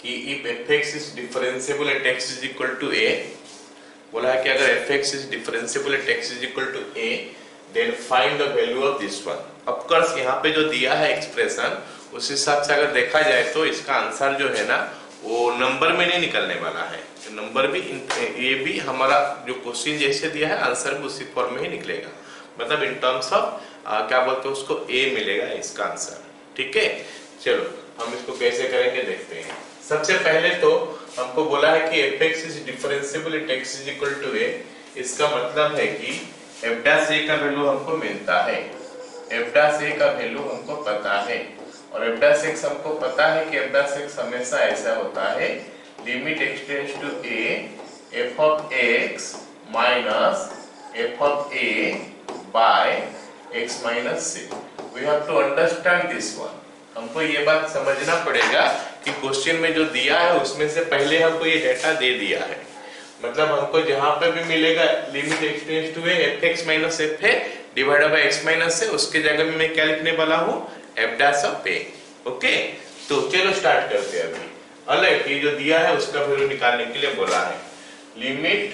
कि if fx is differentiable at x is equal to a, बोला है कि अगर fx is differentiable at x is equal to a then find the value of this one. Of course यहाँ पे जो दिया है एक्सप्रेशन उस हिसाब से अगर देखा जाए तो इसका आंसर जो है ना वो नंबर में नहीं निकलने वाला है, नंबर भी ये भी हमारा जो क्वेश्चन जैसे दिया है आंसर भी उसी फॉर्म में ही निकलेगा, मतलब इन टर्म्स ऑफ क्या बोलते हैं उसको a मिलेगा इसका आंसर। ठीक है, चलो हम इसको कैसे करेंगे देखते हैं। सबसे पहले तो हमको बोला है कि fx is differentiable at x is equal to a, इसका मतलब है कि f डैश a का वैल्यू हमको मिलता है, f डैश a का वैल्यू हमको पता है, और f डैश x हमको पता है कि f डैश x हमेशा ऐसा होता है limit x tends to a f of x minus f of a by x minus c। We have to understand this one. हमको ये बात समझना पड़ेगा कि क्वेश्चन में जो दिया है उसमें से पहले हमको ये डेटा दे दिया है, मतलब हमको जहां पे भी मिलेगा limit x tends to a fx minus f है divided by x minus a, उसके जगह में मैं क्या लिखने वाला हूं f dash of a। Okay, तो चलो स्टार्ट करते हैं। अभी अलग ये जो दिया है उसका वैल्यू निकालने के लिए बोला है limit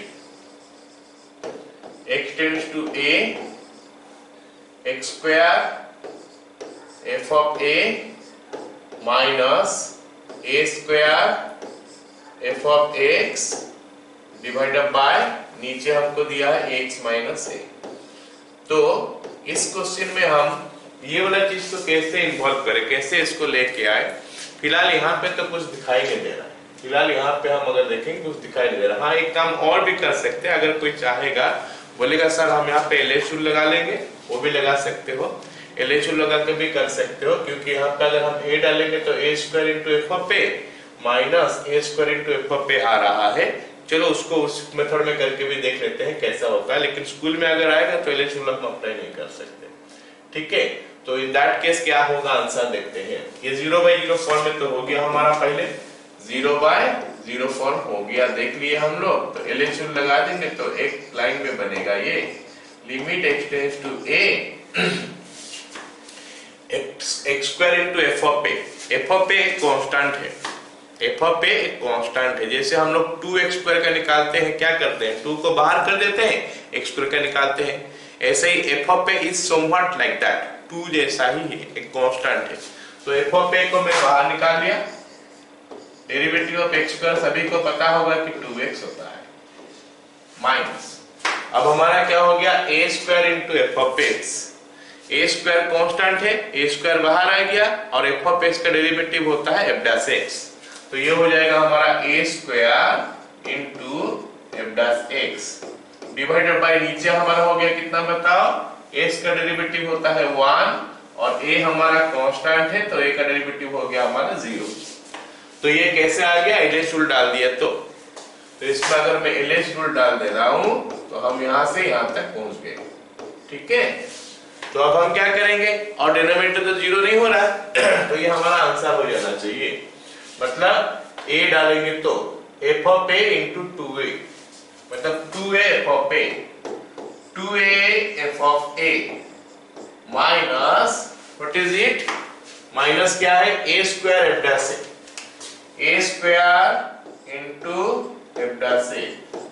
x tends to a x square f of a minus a square f of x divided by नीचे हमको दिया है x माइनस a। तो इस क्वेश्चन में हम ये वाला चीज को कैसे इन्वॉल्व करें, कैसे इसको लेके आए। फिलहाल यहाँ पे तो कुछ दिखाई नहीं दे रहा है, फिलहाल यहाँ पे हम अगर देखेंगे कुछ दिखाई नहीं दे रहा। हाँ, एक काम और भी कर सकते हैं, अगर कोई चाहेगा बोलेगा सर हम यहाँ पे LHU लगा लेंगे, वो भी लगा सकते हो, LHU लगा के भी कर सकते हो, क्योंकि यहाँ पे अगर हम a डालेंगे तो a square into f of a minus a square into f of a आ रहा है। चलो उसको उस मेथड में करके भी देख लेते हैं कैसा होता है, लेकिन स्कूल में अगर आएगा तो LHU हम अप्लाई नहीं कर सकते। ठीक है, तो इन दैट केस क्या होगा आंसर देखते हैं। ये 0/0 फॉर्म में तो हो गया हमारा, पहले 0/0 फॉर्म हो गया, देख लिए हम लोग। तो LHU लगा देंगे तो एक लाइन में बनेगा ये limit x tends to a x square into f of a। f of a एक कांस्टेंट है, f ऑफ a एक कांस्टेंट है। जैसे हम लोग 2x स्क्वायर का निकालते हैं, क्या करते हैं 2 को बाहर कर देते हैं, x स्क्वायर का निकालते हैं, ऐसे ही f of a is somewhat like that, 2 जैसा ही है, एक कांस्टेंट है। तो f ऑफ a को मैं बाहर निकाल लिया, डेरिवेटिव ऑफ x स्क्वायर सभी को पता होगा कि 2x होता है, माइनस अब हमारा क्या हो गया a square into f of x। a square constant है, a स्क्वायर बाहर आ गया, और f ऑफ x का डेरिवेटिव होता है f डैश x। तो ये हो जाएगा हमारा a square into f dash x divided by नीचे हमारा हो गया कितना बताओ, x का डेरिवेटिव होता है 1 और a हमारा कांस्टेंट है, तो a का डेरिवेटिव हो गया हमारा 0। तो ये कैसे आ गया, LHU डाल दिया। तो इसमें अगर मैं LHU डाल दे रहा हूं तो हम यहां से यहां तक पहुंच गए। ठीक है, तो अब हम क्या करेंगे, और डिनोमिनेटर तो 0 नहीं हो रहा है तो ये हमारा आंसर हो जाना चाहिए। मतलब a डालेंगे तो f of a into 2a, मतलब 2a f of a, 2a f of a minus what is it, minus क्या है a square f dash a square into f dash a।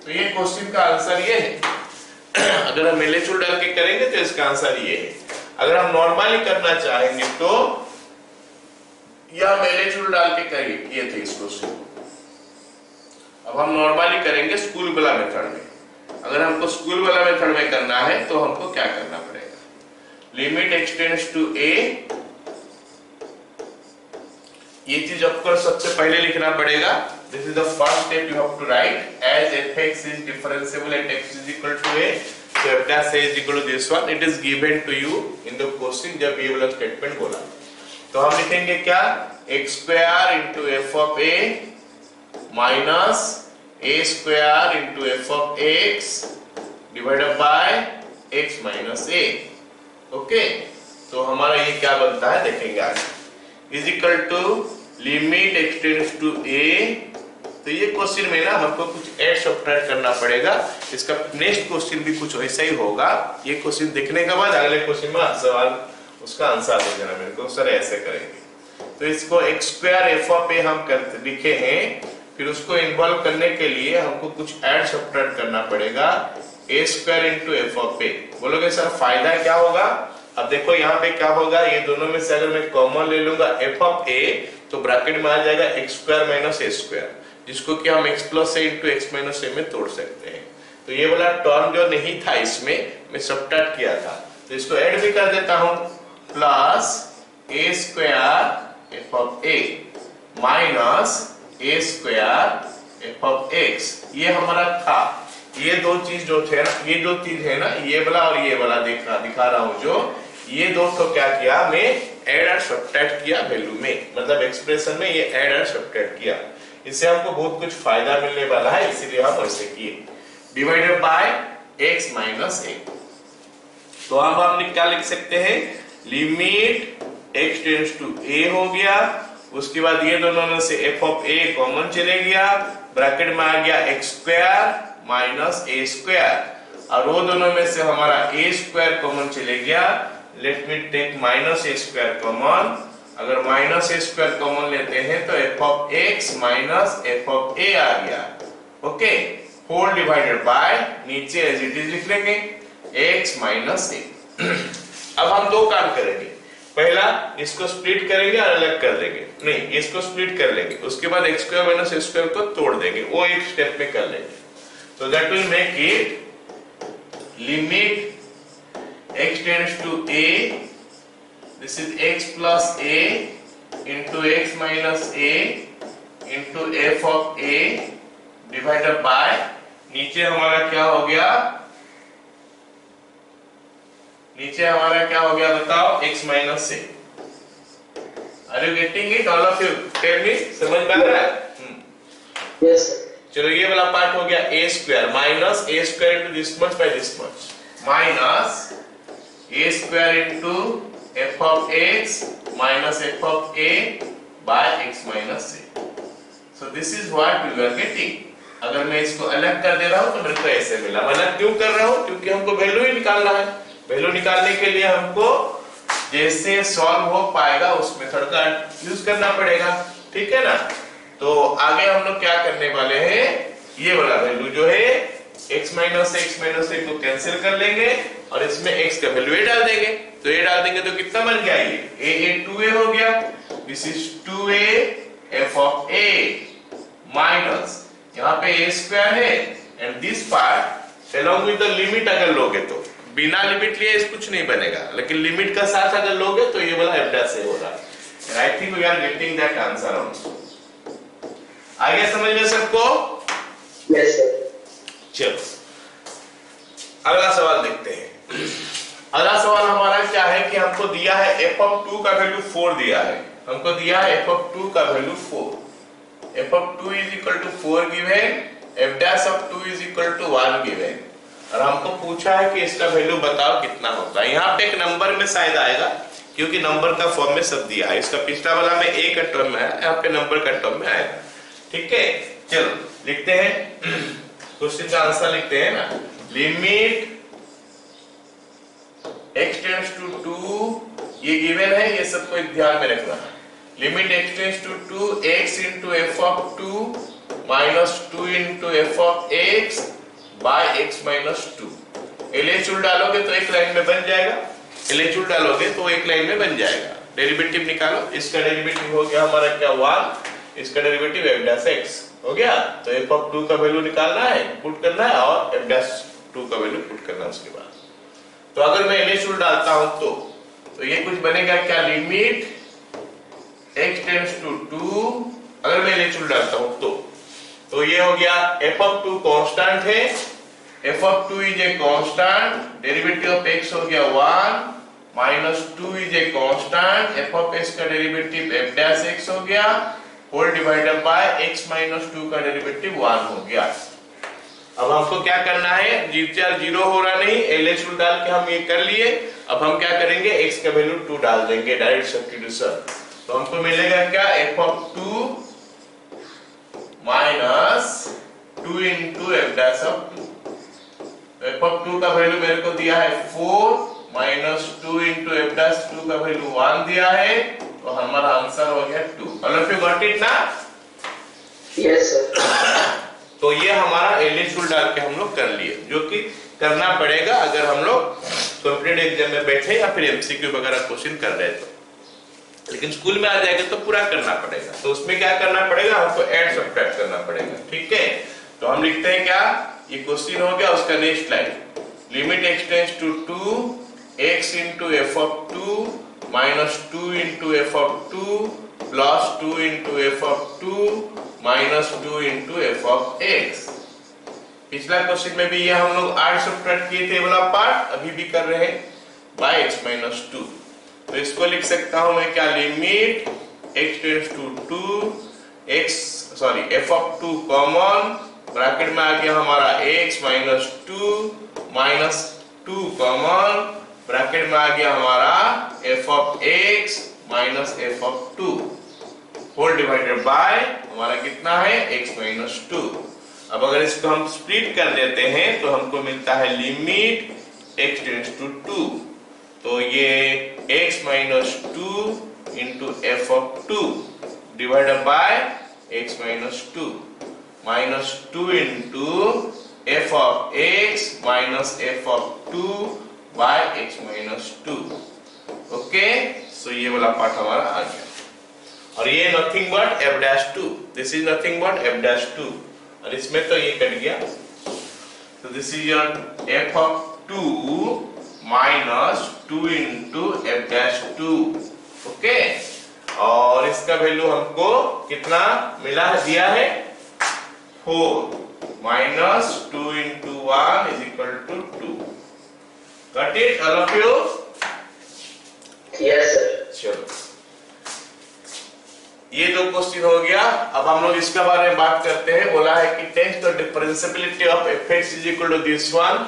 तो ये क्वेश्चन का आंसर ये है। अगर हम LHU डाल के करेंगे तो इसका आंसर ये है। अगर हम नॉर्मली करना चाहेंगे तो या हम LHU डाल के किए थे इस क्वेश्चन को, अब हम नॉर्मली करेंगे स्कूल वाला मेथड में। अगर हमको स्कूल वाला मेथड में करना है तो हमको क्या करना पड़ेगा, limit x tends to a, ये चीज ऑफकोर्स सबसे पहले लिखना पड़ेगा। This is the first step you have to write, as fx is differentiable at x is equal to a, so f dash a is equal to this one, it is given to you in the question जब ये वाला statement बोला। तो हम लिखेंगे क्या, x square into f of a minus a square into f of x divided by x minus a। Okay, तो हमारा ये क्या बनता है देखेंगे आगे, is equal to limit x tends to a। तो ये क्वेश्चन में ना हमको कुछ ऐड सब्ट्रैक्ट करना पड़ेगा। इसका नेक्स्ट क्वेश्चन भी कुछ वैसा ही होगा। ये क्वेश्चन देखने के बाद अगले क्वेश्चन में सवाल उसका आंसर दे देना मेरे को, सर ऐसे करेंगे। तो इसको x स्क्वायर एफ ऑफ ए हम करते लिखे हैं, फिर उसको इन्वॉल्व करने के लिए हमको कुछ ऐड सब्ट्रैक्ट करना पड़ेगा, ए स्क्वायर इंटू एफ ऑफ ए। बोलोगे सर फायदा क्या होगा? अब देखो यहाँ पे क्या होगा, ये दोनों में से अगर मैं कॉमन ले लूंगा एफ ऑफ ए, तो ब्रैकेट में आ जाएगा एक्स स्क्वायर माइनस ए स्क्वायर, जिसको कि हम एक्स प्लस ए इंटू एक्स माइनस ए में तोड़ सकते हैं। तो ये वाला टर्म जो नहीं था इसमें मैं सब्ट्रैक्ट किया था, तो इसको ऐड भी कर देता हूं, plus A square F of A minus A square F of x. ये हमारा था, ये दो चीज जो थे ना, ये जो चीज है ना, ये वाला और ये वाला दिखा रहा हूं जो, ये दो तो क्या किया मैं ऐड और सब्ट्रैक्ट किया वैल्यू में, मतलब एक्सप्रेशन में ये ऐड और सब्ट्रैक्ट किया। इससे हमको बहुत कुछ फायदा मिलने वाला है, इसीलिए हम ऐसे किए, divided by x minus a. तो अब हम क्या लिख सकते हैं, limit x tends to a हो गया, उसके बाद ये दोनों में से f ऑफ a कॉमन चले गया, ब्रैकेट में आ गया x square minus a square, और वो दोनों में से हमारा a स्क्वायर कॉमन चले गया। Let me take minus a square common, अगर माइनस a स्क्वायर कॉमन लेते हैं तो f of x minus f of a आ गया, ओके, होल डिवाइडेड बाय, नीचे एज इट इज लिख लेंगे x माइनस a। अब हम दो काम करेंगे, पहला इसको स्प्लिट करेंगे और अलग कर देंगे, नहीं इसको स्प्लिट कर लेंगे, उसके बाद x square minus a square को तोड़ देंगे, वो एक स्टेप में कर लेंगे। So that will make it limit x tends to a, this is x plus a into x minus a into f of a divided by, नीचे हमारा क्या हो गया, नीचे हमारा क्या हो गया बताओ, x minus a। Are you getting it all of you? Tell me, समझ में आ रहा है? Yes sir। चलो ये वाला पार्ट हो गया a square minus a square into this much by this much, minus a square into f of x minus f of a by x minus a। So this is what we are getting. अगर मैं इसको अलग कर दे रहा हूं तो मेरे को ऐसे मिला। अलग क्यों कर रहा हूं? क्योंकि हमको वैल्यू ही निकालना है। वैल्यू निकालने के लिए हमको जैसे सॉल्व हो पाएगा उस मेथड का यूज करना पड़ेगा, ठीक है ना। तो आगे हम लोग क्या करने वाले हैं, ये वाला वैल्यू जो है x माइनस a को कैंसिल कर लेंगे और इसमें x का वैल्यू a डाल देंगे। तो a डाल देंगे तो कितना बन गया, ये a 2a हो गया, this is 2a f of a minus, यहाँ पे a स्क्वायर है and this part along with the limit अगर लोगे तो, बिना लिमिट लिए कुछ नहीं बनेगा, लेकिन लिमिट का साथ अगर लोगे तो ये वाला f डैश a हो रहा है। I think we are getting that answer also. आगे समझ में सबको? Yes sir. चलो अगला सवाल देखते हैं। अगला सवाल हमारा क्या है कि हमको दिया है f ऑफ 2 का वैल्यू 4 दिया है, हमको दिया है f ऑफ 2 का value 4, f of 2 is equal to 4 given, f dash of 2 is equal to 1 given, और हमको पूछा है कि इसका वैल्यू बताओ कितना होगा। यहाँ पे एक नंबर में शायद आएगा क्योंकि नंबर का फॉर्म में सब दिया है, इसका पिछला वाला में a का टर्म में है, यहाँ पे नंबर का टर्म में आएगा, ठीक है। चलो लिखते हैं, क्वेश्चन का आंसर लिखते हैं ना, लिमिट x टेंड्स टू 2, ये गिवन है, ये सबको ध्यान में रखना है। Limit x tends to 2 x into f of 2 minus 2 into f of x by x minus 2। LHS डालोगे तो एक लाइन में बन जाएगा, LHS डालोगे तो एक लाइन में बन जाएगा। डेरिवेटिव निकालो, इसका डेरिवेटिव हो गया हमारा क्या 1, इसका डेरिवेटिव f डैश x हो गया। तो f ऑफ 2 का वैल्यू निकालना है, पुट करना है, और f डैश 2 का वैल्यू पुट करना है उसके बाद। तो अगर मैं LHS डालता हूं तो ये कुछ बनेगा क्या, लिमिट x टेंड्स टू 2, अगर मैं LHS डालता हूं तो ये हो गया f ऑफ 2 कांस्टेंट है, f of 2 is a constant, derivative of x हो गया 1 minus 2 is a constant, f of x का डेरिवेटिव f डैश x हो गया, whole divided by x minus 2 का डेरिवेटिव 1 हो गया। अब हमको क्या करना है, जीरो हो रहा नहीं, LHS डाल के हम ये कर लिए। अब हम क्या करेंगे, x का वैल्यू 2 डाल देंगे, डायरेक्ट सब्स्टिट्यूशन। तो हमको मिलेगा क्या, f of 2 minus 2 into f dash of 2। f of 2 का वैल्यू मेरे को दिया है 4 माइनस 2 इंटू f डैश 2 का वैल्यू 1 दिया है, तो हमारा आंसर हो गया 2। All of you got it ना? Yes, sir. तो ये हमारा एलिस रूल डाल के हम लोग कर लिए, जो कि करना पड़ेगा अगर हम लोग कॉम्पिटेटिव एग्जाम में बैठे या फिर एमसीक्यू वगैरह क्वेश्चन कर रहे तो। लेकिन स्कूल में आ जाएगा तो पूरा करना पड़ेगा। तो उसमें क्या करना पड़ेगा, हमको ऐड सब्ट्रैक्ट करना पड़ेगा। ठीक है, तो हम लिखते हैं क्या, ये क्वेश्चन हो गया, उसका next line limit x tends to 2 x into f of 2 minus 2 into f of 2 plus 2 into f of 2 minus 2 into f of x। पिछला क्वेश्चन में भी ये हम लोग ऐड सब्ट्रैक्ट किए थे वाला पार्ट, अभी भी कर रहे हैं, by x minus 2। तो इसको लिख सकता हूं मैं क्या, limit x tends to 2 f of 2 common, bracket में आ गया हमारा x minus 2 minus 2 common, bracket में आ गया हमारा f of x minus f of 2 whole divided by हमारा कितना है, x minus 2। अब अगर इसको हम स्प्लिट कर देते हैं तो हमको मिलता है लिमिट x टेंड्स टू 2, तो ये x minus 2 into f of 2 divided by x minus 2 minus 2 into f of x minus f of 2 by x minus 2। Okay, सो ये वाला पार्ट हमारा आ गया, और ये nothing but f dash 2, this is nothing but f dash 2, और इसमें तो ये कट गया, तो this is your f of 2 minus 2 into f dash 2। Okay, और इसका वैल्यू हमको कितना मिला है, दिया है 4 minus 2 into 1 is equal to 2। Got it, all of you? Yes, sir. चलो, ये दो क्वेश्चन हो गया। अब हम लोग इसके बारे में बात करते हैं। बोला है कि test the differentiability of fx is equal to this one,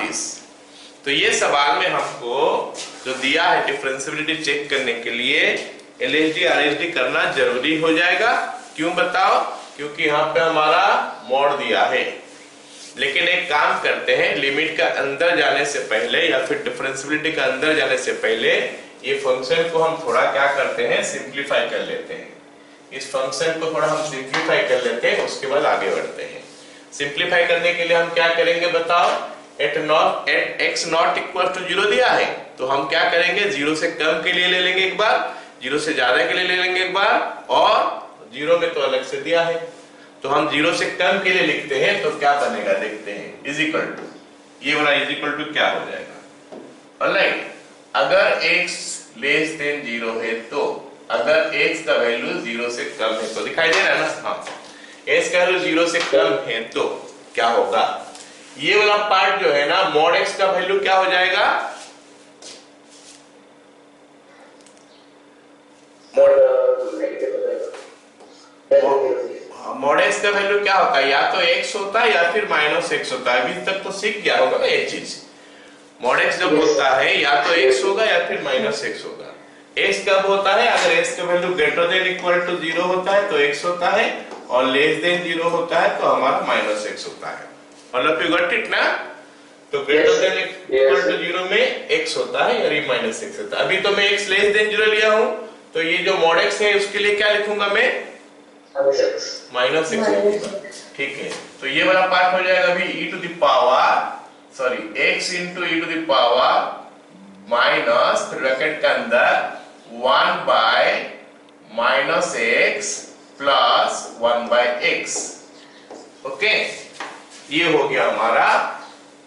this। तो ये सवाल में हमको जो दिया है डिफरेंशिएबिलिटी चेक करने के लिए एलएचडी आरएचडी करना जरूरी हो जाएगा। क्यों बताओ? क्योंकि यहाँ पे हमारा मॉड दिया है। लेकिन एक काम करते हैं, लिमिट का अंदर जाने से पहले या फिर डिफरेंशिएबिलिटी का अंदर जाने से पहले ये फंक्शन को हम थोड़ा क्या करते हैं, सिंप्लीफाई कर लेते हैं। इस फंक्शन को थोड़ा हम सिंप्लीफाई कर लेते हैं, उसके बाद आगे बढ़ते हैं। सिंप्लीफाई करने के लिए हम क्या करेंगे बताओ? At x not equal to 0 दिया है, तो हम क्या करेंगे, 0 से कम के लिए ले लेंगे एक बार, 0 से ज्यादा के लिए ले लेंगे एक बार, और 0 में तो अलग से दिया है, तो हम 0 से कम के लिए लिखते हैं, तो क्या बनेगा देखते हैं। इज इक्वल टू, ये वाला इज इक्वल टू क्या हो जाएगा, ऑलराइट। अगर x लेस देन 0 है, तो अगर x का वैल्यू 0 से कम है, तो दिखाई दे रहा है ना, हाँ, x का वैल्यू 0 से कम है तो क्या होगा, ये वाला पार्ट जो है ना, मॉड x का वैल्यू क्या हो जाएगा, मॉड x का वैल्यू क्या होता है, या तो x होता है या फिर माइनस x होता है। अभी तक तो सीख गया होगा ना ये चीज। मॉड x जब होता है या तो x होगा या फिर माइनस x होगा। x कब होता है, अगर x का value greater than equal to 0 होता है तो x होता है, और लेस देन 0 होता है तो हमारा माइनस x होता है। मतलब यू गॉट इट ना? तो ग्रेटर देन इक्वल टू 0 में x होता है और ये माइनस x होता है। अभी तो मैं x लेस देन 0 लिया हूं, तो ये जो मॉड x है उसके लिए क्या लिखूंगा मैं, माइनस x लिखूंगा। ठीक है, तो ये वाला पार्ट हो जाएगा अभी e to the power x into e to the power minus bracket के अंदर 1 by minus x plus 1 by x। Okay, ये हो गया हमारा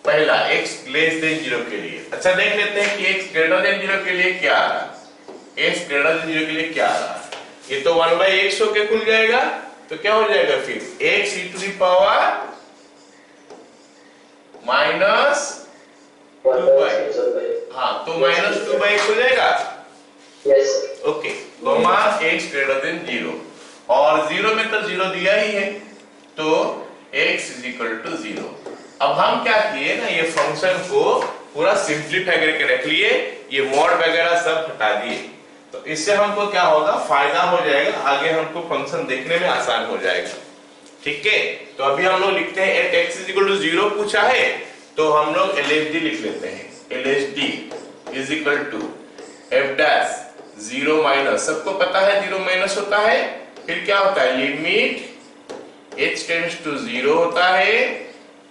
पहला x लेस देन 0 के लिए। अच्छा, देख लेते हैं कि x ग्रेटर देन 0 के लिए क्या आ रहा है। x ग्रेटर देन 0 के लिए क्या आ रहा है, ये तो 1 by x होके खुल जाएगा, तो क्या हो जाएगा फिर, x e to the power minus 2 by, हाँ, तो माइनस 2 by x हो जाएगा। Yes, okay, comma x greater then 0, और 0 में तो 0 दिया ही है, तो x इज इक्वल टू 0। अब हम क्या किए ना, ये फंक्शन को पूरा सिंप्लीफाई करके रख लिए, ये मॉड वगैरह सब हटा दिए, तो इससे हमको क्या होगा, फायदा हो जाएगा, आगे हमको फंक्शन देखने में आसान हो जाएगा। ठीक है, तो अभी हम लोग लिखते हैं at x is equal to 0 पूछा है, तो हम लोग LHD लिख लेते हैं। LHD is equal to f dash zero minus, सबको पता है जीरो माइनस होता है, फिर क्या होता है limit h tends to zero होता है,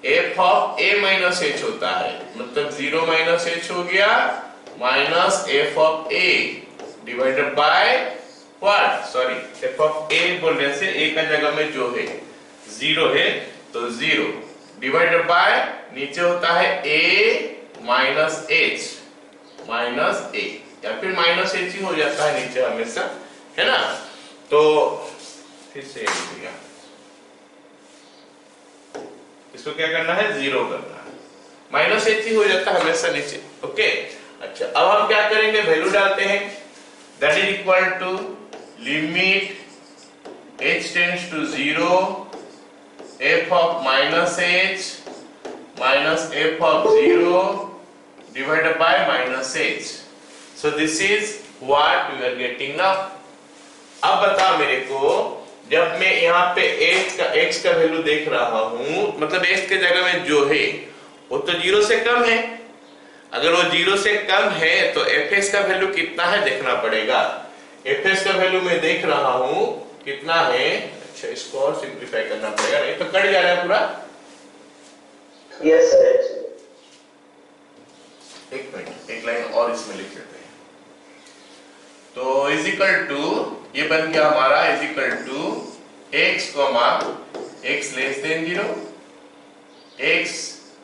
f of a minus h होता है, मतलब जीरो माइनस h हो गया minus f of a divided by what, sorry f of a बोलने से a का जगह में जो है जीरो है तो जीरो डिवाइडेड बाय नीचे होता है a minus h minus a, या फिर माइनस h ही हो जाता है नीचे हमेशा, है ना। तो फिर से लिख दिया, इसको क्या करना है जीरो करना है, माइनस h ही हो जाता है हमेशा नीचे, ओके। अच्छा अब हम क्या करेंगे, वैल्यू डालते हैं, that is equal to limit h tends to zero f of minus h minus f of zero divided by minus h। So this is what we are getting now. अब बता मेरे को, जब मैं यहाँ पे x का वैल्यू देख रहा हूं, मतलब x के जगह में जो है वो तो जीरो से कम है, अगर वो जीरो से कम है तो fs का वैल्यू कितना है देखना पड़ेगा। fs का वैल्यू मैं देख रहा हूं कितना है, अच्छा इसको और सिंप्लीफाई करना पड़ेगा, नहीं तो कट जा रहा है पूरा। यस सर, एक मिनट, एक लाइन और इसमें लिख लेते हैं। तो इज इक्वल टू, ये बन गया हमारा is equal to x comma x less than zero, x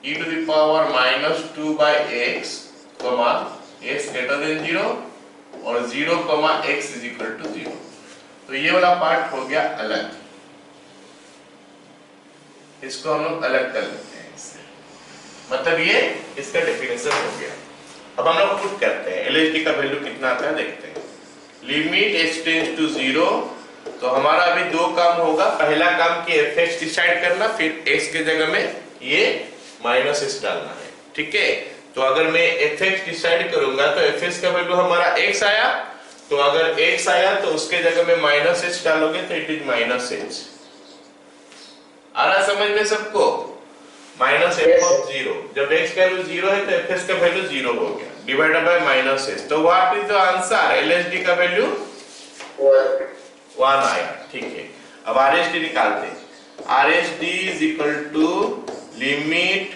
e to the power minus 2 by x comma x greater than zero और 0 comma x is equal to 0। तो ये वाला पार्ट हो गया अलग, इसको हम लोग अलग कर लेते हैं इससे, मतलब ये इसका डेफिनेशन हो गया। अब हम लोग पुट करते हैं LHD का वैल्यू कितना आता है देखते हैं। Limit h tends to zero, तो हमारा अभी दो काम होगा, पहला काम कि fx डिसाइड करना, फिर x के जगह में ये माइनस s डालना है, ठीक है। तो अगर मैं fx डिसाइड करूंगा तो fx का वैल्यू हमारा x आया, तो अगर x आया तो उसके जगह में माइनस h डालोगे तो इट इज माइनस h। आ रहा समझ में सबको, माइनस f ऑफ जीरो, जब x का वैल्यू जीरो है तो fx का वैल्यू जीरो हो गया डिवाइडेड बाय माइनस h। तो what is the answer, LHD का वैल्यू 1 आया, ठीक है। अब RHD निकालते हैं, RHD is equal to limit,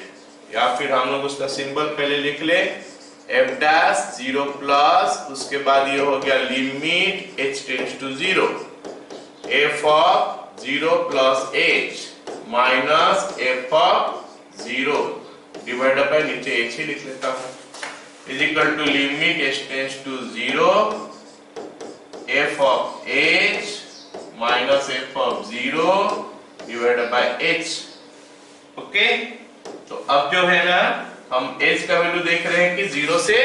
या फिर हम लोग उसका सिंबल पहले लिख ले, f डैश जीरो प्लस, उसके बाद ये हो गया limit h tends to zero, f of zero plus h minus f of zero divided by नीचे h ही लिख लेता हूं, is equal to limit h tends to zero f of h minus f of zero divided by h, okay. तो अब जो है ना, हम h का वैल्यू देख रहे हैं कि जीरो से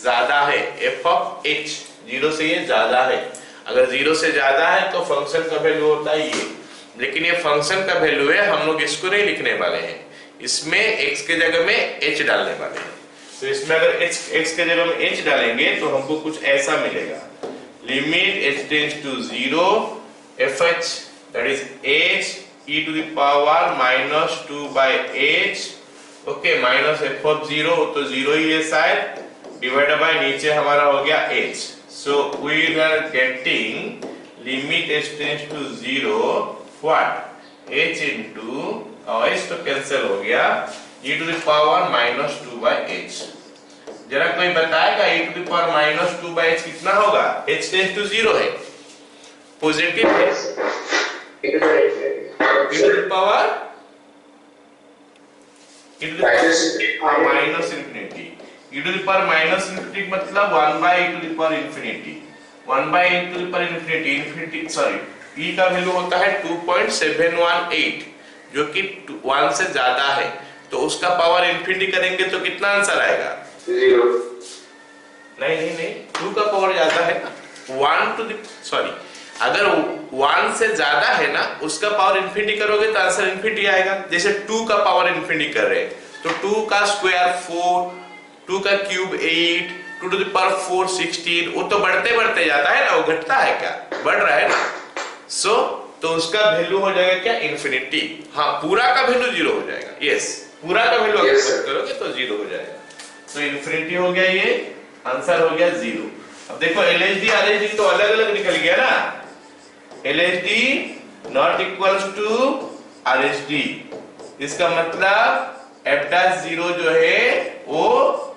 ज्यादा है, f ऑफ h जीरो से ये ज्यादा है, अगर जीरो से ज्यादा है तो फंक्शन का वैल्यू होता है ये, लेकिन ये फंक्शन का वैल्यू है, हम लोग इसको नहीं लिखने वाले हैं, इसमें x के जगह में h डालने वाले हैं। तो इसमें अगर x के जगह में h डालेंगे तो हमको कुछ ऐसा मिलेगा, limit h tends to zero fh that is h e to the power minus 2 by h, okay, minus f of zero, तो जीरो ही है शायद, डिवाइडेड बाय नीचे हमारा हो गया h। So we are getting limit h tends to zero what h into, और h तो कैंसिल हो गया, e to the power minus 2 by h। जरा कोई बताएगा e to the power minus 2 by h कितना होगा, h टेंड्स टू जीरो है, पॉजिटिव है, e to the power minus infinity, e to the power minus infinity मतलब 1 by e to the power infinity, 1 by e to the power infinity, infinity sorry e का value होता है 2.718, जो कि 1 से ज्यादा है, तो उसका पावर इंफिनिटी करेंगे तो कितना आंसर आएगा, 0। नहीं 2 का पावर ज्यादा है ना, 1 टू द सॉरी, अगर 1 से ज्यादा है ना, उसका पावर इंफिनिटी करोगे तो आंसर इंफिनिटी आएगा। जैसे 2 का पावर इंफिनिटी कर रहे हैं तो 2 का स्क्वायर 4, 2 का क्यूब 8, 2 टू द पावर 4 16, वो तो बढ़ते बढ़ते जाता है ना, वो घटता है क्या, बढ़ रहा है ना। सो तो उसका वैल्यू हो जाएगा क्या, इंफिनिटी। हाँ, पूरा का वैल्यू 0 हो जाएगा, यस, पूरा का वैल्यू अगर सेट करोगे तो 0 हो जाएगा, तो इंफिनिटी हो गया, ये आंसर हो गया 0। अब देखो LHD RHD तो अलग अलग निकल गया ना, LHD not equals to RHD, इसका मतलब f'0 जो है वो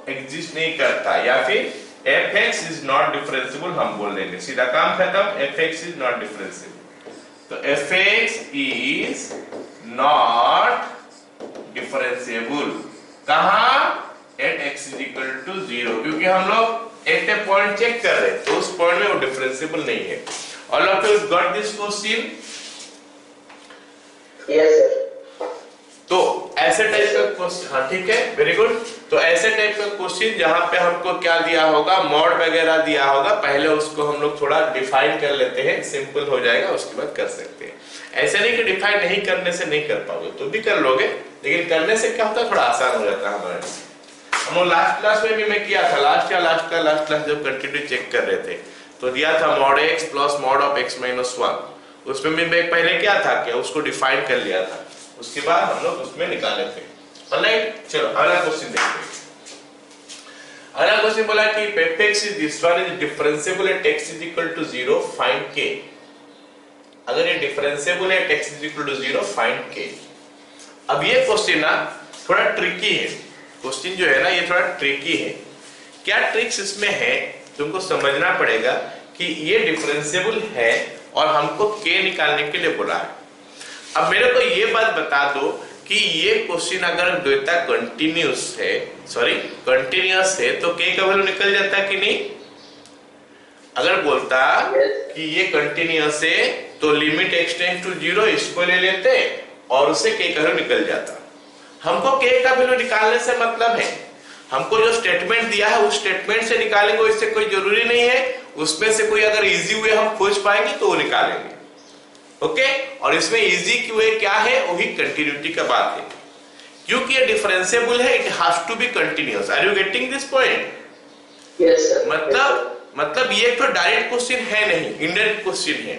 एग्जिस्ट नहीं करता, या फिर fx इज नॉट डिफरेंशिएबल हम बोल देंगे, सीधा काम खत्म, fx इज नॉट डिफरेंशिएबल। तो fx इज नॉट डिफरेंशिएबल कहां, at x is equal to 0, क्योंकि हम लोग एक पॉइंट चेक कर रहे हैं तो उस पॉइंट में वो डिफरेंशिएबल नहीं है। All of you got this question? Yes sir. तो ऐसे टाइप का क्वेश्चन, हाँ ठीक है, वेरी गुड। तो ऐसे टाइप का क्वेश्चन जहां पे हमको क्या दिया होगा, मॉड वगैरह दिया होगा, पहले उसको हम लोग थोड़ा डिफाइन कर लेते हैं, सिंपल हो जाएगा, उसके बाद कर सकते हैं। ऐसे नहीं कि डिफाइन नहीं करने से नहीं कर पाओगे, तो भी कर लोगे, लेकिन करने से क्या होता है, थोड़ा आसान हो जाता है हमारे लिए। हम लोग लास्ट क्लास में भी मैं किया था, लास्ट क्लास जब कंटिन्यू चेक कर रहे थे तो दिया था mod x plus mod of x minus 1, उसमें भी मैं पहले क्या था कि उसको डिफाइन कर लिया था, उसके बाद हम लोग उसमें निकाले थे। ऑलराइट, चलो अगला क्वेश्चन देखते हैं। अगला क्वेश्चन बोला कि f(x) is this one is differentiable at x is equal to 0 find k। अगर ये डिफरेंशिएबल है x is equal to 0 find k। अब ये क्वेश्चन ना थोड़ा ट्रिकी है, क्वेश्चन जो है ना ये थोड़ा ट्रिकी है। क्या ट्रिक्स इसमें है तुमको समझना पड़ेगा कि ये डिफरेंशिएबल है और हमको k निकालने के लिए बोला है। अब मेरे को ये बात बता दो कि ये क्वेश्चन अगर डेटा कंटिन्यूअस है तो k का वैल्यू निकल जाता है कि नहीं? अगर बोलता कि ये कंटिन्यूअस है तो लिमिट x टेंड्स टू 0 इसको ले लेते और उससे k का वैल्यू निकल जाता। हमको k का वैल्यू निकालने से मतलब है, हमको जो स्टेटमेंट दिया है उस स्टेटमेंट से निकालेंगे, इससे कोई जरूरी नहीं है उसमें से कोई अगर इजी वे हम खोज पाएंगे तो वो निकालेंगे। ओके, और इसमें इजी वे क्या है, वही कंटिन्यूटी का बात है, क्योंकि ये डिफरेंशिएबल है, it has to be continuous. Are you getting this point? Yes sir. मतलब ये तो डायरेक्ट क्वेश्चन है नहीं, इनडायरेक्ट क्वेश्चन है।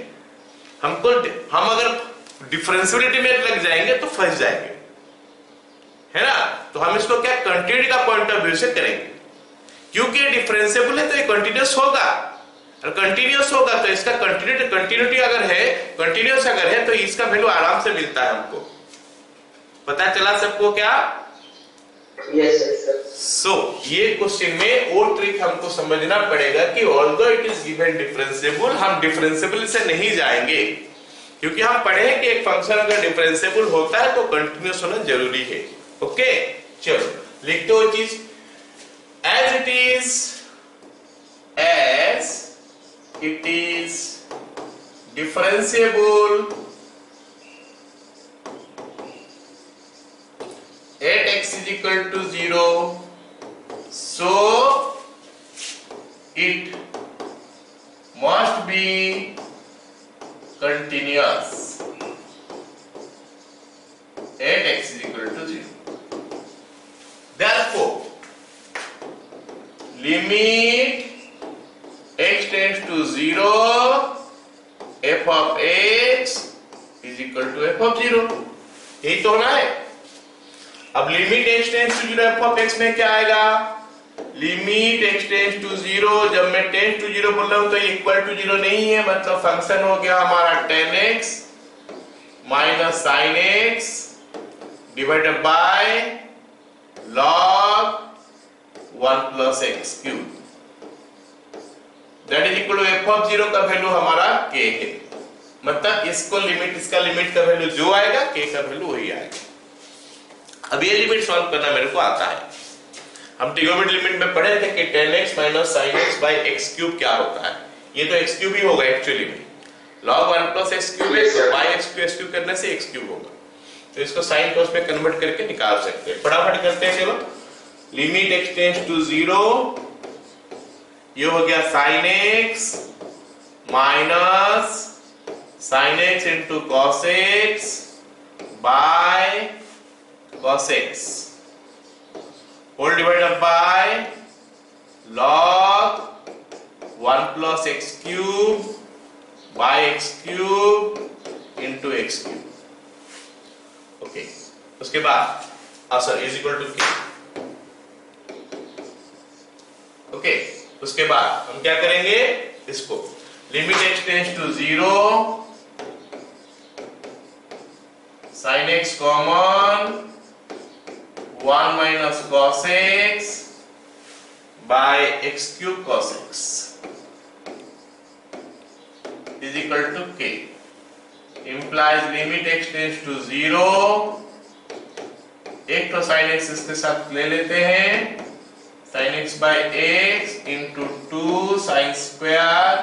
हम अगर डिफरेंशिएबिलिटी में लग जाएंगे तो फंस जाएंगे, है ना। तो हम इसको क्या कंटिन्यूटी का पॉइंट ऑफ व्यू से करेंगे, क्योंकि डिफरेंशिएबल है तो ये कंटिन्यूअस होगा, और कंटिन्यूअस होगा तो इसका कंटिन्यूटी अगर है, कंटिन्यूअस अगर है तो इसका वैल्यू आराम से मिलता है। हमको पता चला सबको क्या? Yes sir. सो ये क्वेश्चन में वो ट्रिक हमको समझना पड़ेगा कि although it is given differentiable, हम डिफरेंशिएबल से नहीं जाएंगे, क्योंकि हम पढ़े हैं कि एक फंक्शन अगर डिफरेंशिएबल होता है तो कंटिन्यूअस होना जरूरी है। ओके, चलो लिखते हो चीज, as it is differentiable at x is equal to 0, so it must be continuous at x is equal to 0. Therefore, limit x tends to 0, f of x is equal to f of 0। यही तो होना है। अब limit x tends to 0 f of x में क्या आएगा, limit x tends to 0, जब मैं टेंड्स टू 0 बोल रहा हूं तो इक्वल टू 0 नहीं है, मतलब फंक्शन हो गया हमारा tan x minus sin x divided by log 1 plus x cube, that is equal to f of 0 का वैल्यू हमारा k है, मतलब इसको लिमिट, इसका लिमिट का वैल्यू जो आएगा k का वैल्यू वही आएगा। अब ये लिमिट सॉल्व करना मेरे को आता है, हम ट्रिगोनोमेट्री लिमिट में पढ़े थे कि tan x minus sin x by x cube क्या होता है, ये तो x cube ही होगा एक्चुअली में, log 1 plus x cube है तो by x cube करने से x cube होगा, तो इसको sin cos में कन्वर्ट करके निकाल सकते हैं। फटाफट करते हैं, चलो लिमिट x टेंड्स टू 0, ये हो गया sin x minus sin x into cos x बाय cos x whole divided by log 1 plus x cube by x cube into x cube। Okay, उसके बाद sir is equal to k। Okay, उसके बाद हम क्या करेंगे, इसको limit x tends to 0, sin x common 1 minus cos x by x cube cos x is equal to k, implies limit x tends to 0, एक तो sin x इसके साथ ले लेते हैं, sin x by x into 2 sin square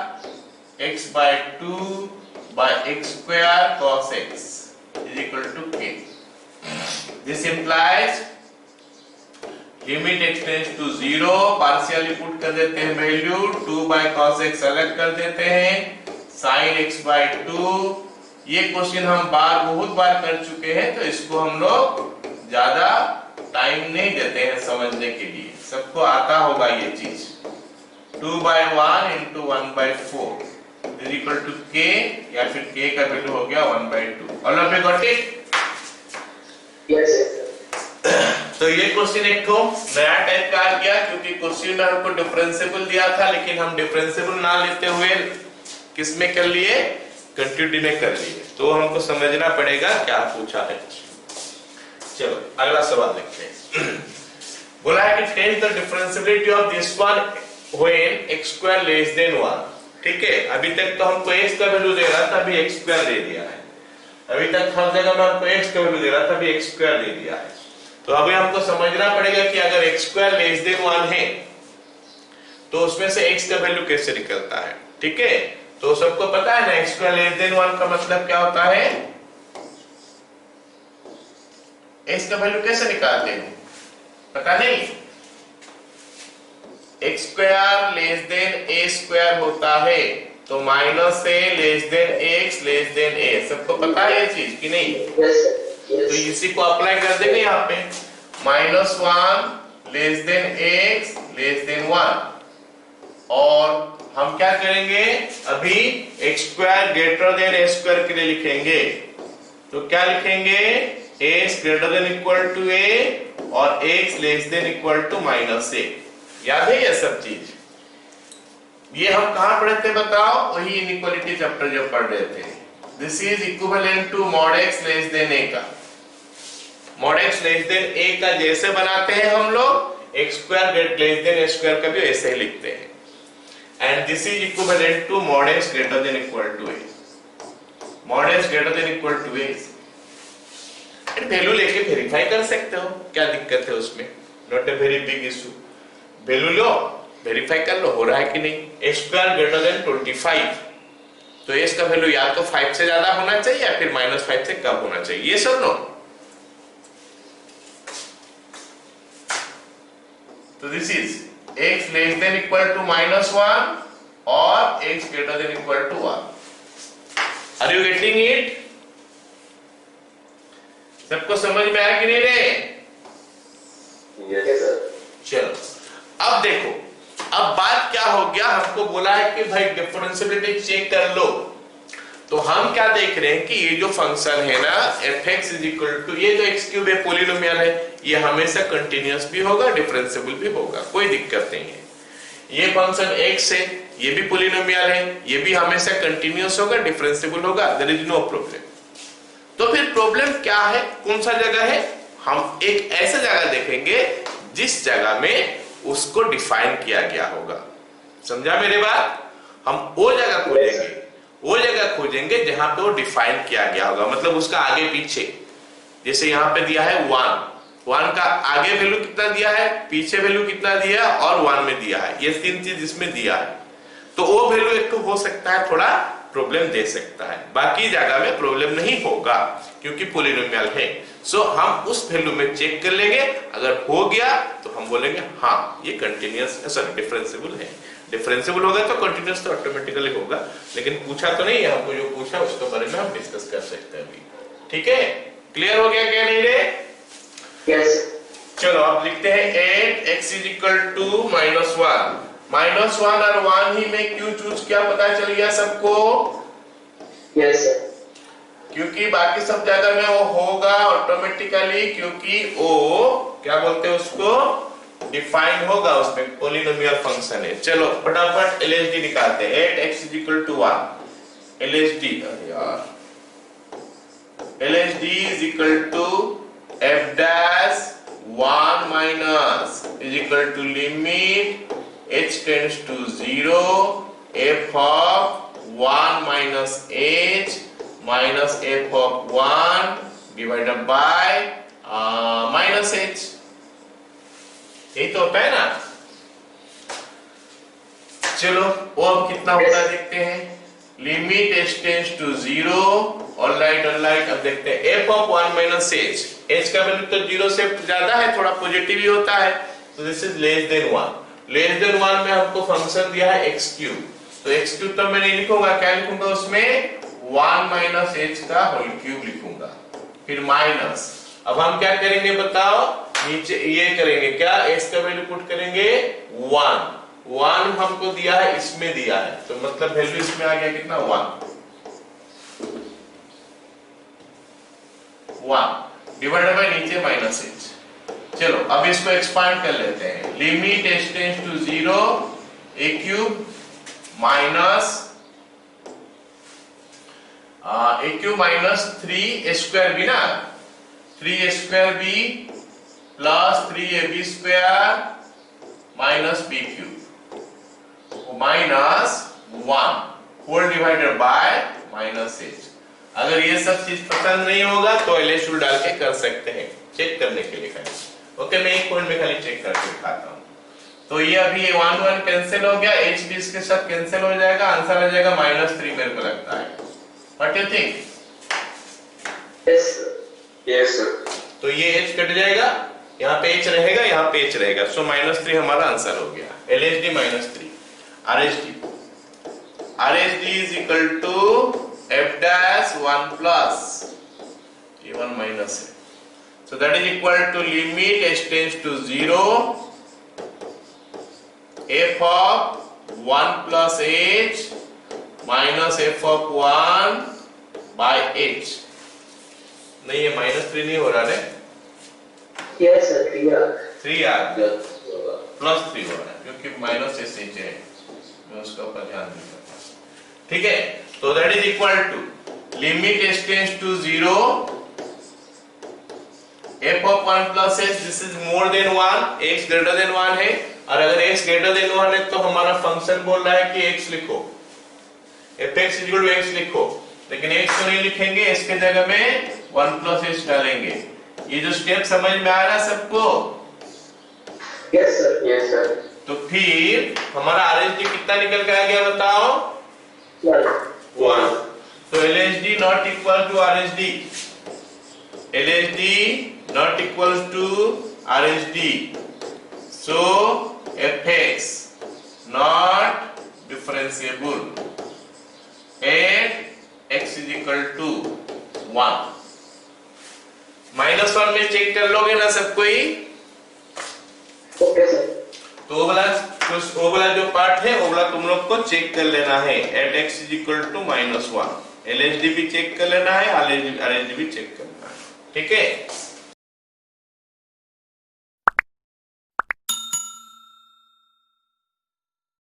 x by 2 by x square cos x is equal to k. This implies limit x tends to 0, partially put कर देते हैं वैल्यू, 2 by cos x अलग कर देते हैं, sin x by 2। ये question हम बहुत बार कर चुके हैं, तो इसको हम लोग ज्यादा टाइम नहीं देते हैं समझने के लिए, सबको आता होगा ये चीज। 2 by 1 into 1 by 4 is equal to k, या फिर k का वैल्यू हो गया 1 by 2। All of you got it? Yes, sir. तो ये क्वेश्चन एक तो नया टाइप का आ गया, क्योंकि क्वेश्चन में हमको डिफरेंशिएबल दिया था, लेकिन हम डिफरेंशिएबल ना लेते हुए किसमें कर लिए, कंटिन्यूटी में कर लिए। तो हमको समझना पड़ेगा क्या पूछा है। चलो अगला सवाल देखते हैं। बोला है कि tell the differentiability of this one when x square less than 1। ठीक है, अभी तक तो हमको x का वैल्यू दे रहा था, अभी x स्क्वायर दे दिया है। अभी तक हर जगह में हमको x का वैल्यू दे रहा था, अभी x स्क्वायर दे दिया है। तो अभी हमको समझना पड़ेगा कि अगर x स्क्वायर लेस देन 1 है तो उसमें से x का वैल्यू कैसे निकलता है। ठीक है, तो सबको पता है ना x स्क्वायर लेस देन 1 का मतलब क्या होता है, x का वैल्यू कैसे निकालते हैं, पता नहीं। x square less than a square होता है, तो minus a less than x less than a, सबको पता है ये चीज कि नहीं? Yes, sir. Yes. तो इसी को अप्लाई कर देंगे यहाँ पे, -1 less than x less than 1, और हम क्या करेंगे, अभी x square greater than a square के लिए लिखेंगे। तो क्या लिखेंगे, x greater than equal to a और x less than equal to -a। याद है ये सब चीज? ये हम कहां पढ़े थे बताओ? वही इनइक्वालिटी चैप्टर जब पढ़ रहे थे। This is equivalent to mod x less than a का। mod x less than a का जैसे बनाते हैं हम लोग, x square less than a square का भी ऐसे ही लिखते हैं। And this is equivalent to mod x greater than equal to a। mod x greater than equal to a, value लेके वेरीफाई कर सकते हो, क्या दिक्कत है उसमें, not a very big issue. Value low, verify कर लो हो रहा है कि नहीं। x स्क्वायर ग्रेटर देन 25, तो x का वैल्यू या तो 5 से ज्यादा होना चाहिए या फिर -5 से कम होना चाहिए, ये सब नो। तो this is x less than equal to -1 और x greater than equal to 1। Are you getting it? सबको समझ में आया कि नहीं रे? Yes, sir. चलो अब देखो, अब बात क्या हो गया, हमको बोला है कि भाई डिफरेंशिएबिलिटी चेक कर लो। तो हम क्या देख रहे हैं कि ये जो फंक्शन है ना f(x) इज इक्वल टू, ये जो x क्यूब है पॉलिनोमियल है, ये हमेशा कंटीन्यूअस भी होगा, डिफरेंशिएबल भी होगा, कोई दिक्कत नहीं है। ये फंक्शन x है, ये भी पॉलिनोमियल है, ये भी हमेशा कंटीन्यूअस होगा, डिफरेंशिएबल होगा, देयर इज नो प्रॉब्लम। तो फिर प्रॉब्लम क्या है, कौन सा जगह है? हम एक ऐसा जगह देखेंगे जिस जगह में उसको डिफाइन किया गया होगा। समझा मेरे बात? हम वो जगह खोजेंगे, वो जगह खोजेंगे जहां पे वो डिफाइन किया गया होगा, मतलब उसका आगे पीछे। जैसे यहाँ पे दिया है 1 का आगे वैल्यू कितना दिया है, पीछे वैल्यू कितना दिया है, और 1 में दिया है, ये 3 चीज इसमें दिया है। तो वो वैल्यू एक तो हो सकता है थोड़ा प्रॉब्लम दे सकता है, बाकी जगह में प्रॉब्लम नहीं होगा क्योंकि पॉलिनोमियल है। सो हम उस वैल्यू में चेक कर लेंगे, अगर हो गया तो हम बोलेंगे हाँ ये कंटीन्यूअस, सॉरी डिफरेंशिएबल है। डिफरेंशिएबल होगा तो कंटीन्यूअस तो ऑटोमेटिकली होगा, लेकिन पूछा तो नहीं है हमको, जो पूछा उसके बारे में हम डिस्कस कर सकते हैं अभी। ठीक है, क्लियर हो गया क्या नहीं रे? Yes. चलो अब लिखते हैं 8x इज इक्वल टू -1। -1 और 1 ही में क्यों चूज किया, पता चल गया सबको? Yes, sir. क्योंकि बाकी सब जगह में वो होगा ऑटोमेटिकली, क्योंकि वो क्या बोलते हैं उसको, डिफाइन होगा उसमें पॉलिनोमियल फंक्शन है। चलो फटाफट LHD निकालते हैं। At x is equal to 1 LHD, अरे यार, LHD is equal to f dash 1 minus is equal to limit h tends to 0 f of 1 minus h minus f of 1 divided by minus h। यही तो होता है ना। चलो और कितना होता है देखते हैं। Limit h tends to 0, alright. अब देखते हैं f ऑफ 1 माइनस h का वैल्यू तो 0 से ज्यादा है, थोड़ा पॉजिटिव ही होता है, तो this is less than 1। Less than 1 में हमको फंक्शन दिया है x क्यूब, तो x क्यूब तो मैं नहीं लिखूंगा, क्या लिखूंगा उसमें 1 माइनस h का होल क्यूब लिखूंगा, फिर माइनस। अब हम क्या करेंगे बताओ, नीचे ये करेंगे क्या, x का वैल्यू पुट करेंगे 1 हमको दिया है, इसमें दिया है, तो मतलब वैल्यू इसमें आ गया कितना 1 डिवाइडेड बाय नीचे माइनस h। चलो अब इसको एक्सपांड कर लेते हैं। Limit h tends to 0 a cube minus a cube minus 3a square भी ना, 3a square b plus 3ab square minus b cube minus 1 whole divided by minus h। अगर ये सब चीज पसंद नहीं होगा तो LH टूल डाल के कर सकते हैं, चेक करने के लिए खाली। ओके, मैं एक पॉइंट में खाली चेक करके दिखाता हूं। तो ये अभी ये 1 कैंसिल हो गया, h भी इसके साथ कैंसिल हो जाएगा, आंसर आ जाएगा -3 मेरे को लगता है। What do you think? Yes sir. तो ये h कट जाएगा, यहाँ पे h रहेगा, यहाँ पे h रहेगा, सो -3 हमारा आंसर हो गया। LHD -3। RHD is equal to f dash 1 plus ये 1 माइनस है, so that is equal to limit h tends to 0 f of 1 plus h minus f of 1 by h। नहीं ये -3 नहीं हो रहा है, यस सर, 3 आ गया, प्लस 3 हो रहा है क्योंकि माइनस h है, मैं उसका ऊपर ध्यान नहीं करता। ठीक है, तो that is equal to limit h tends to 0 f of 1 plus h, this is more than 1, x greater than 1 है, और अगर x ग्रेटर देन 1 है तो हमारा फंक्शन बोल रहा है कि x लिखो, fx इक्वल टू x लिखो, लेकिन x तो नहीं लिखेंगे, x के जगह में 1 प्लस h डालेंगे। ये जो स्टेप समझ में आ रहा है सबको? Yes sir. तो फिर हमारा RHD कितना निकल के आ गया बताओ? 1। तो LHD not equal to RHD, LHD not equal to RHD, so fx not differentiable at x is equal to 1। -1 में चेक कर लोगे ना सब कोई? Okay sir. तो वो वाला जो पार्ट है वो वाला तुम लोग को चेक कर लेना है, at x is equal to -1। LHD भी चेक कर लेना है, RHD भी चेक करना है, ठीक है।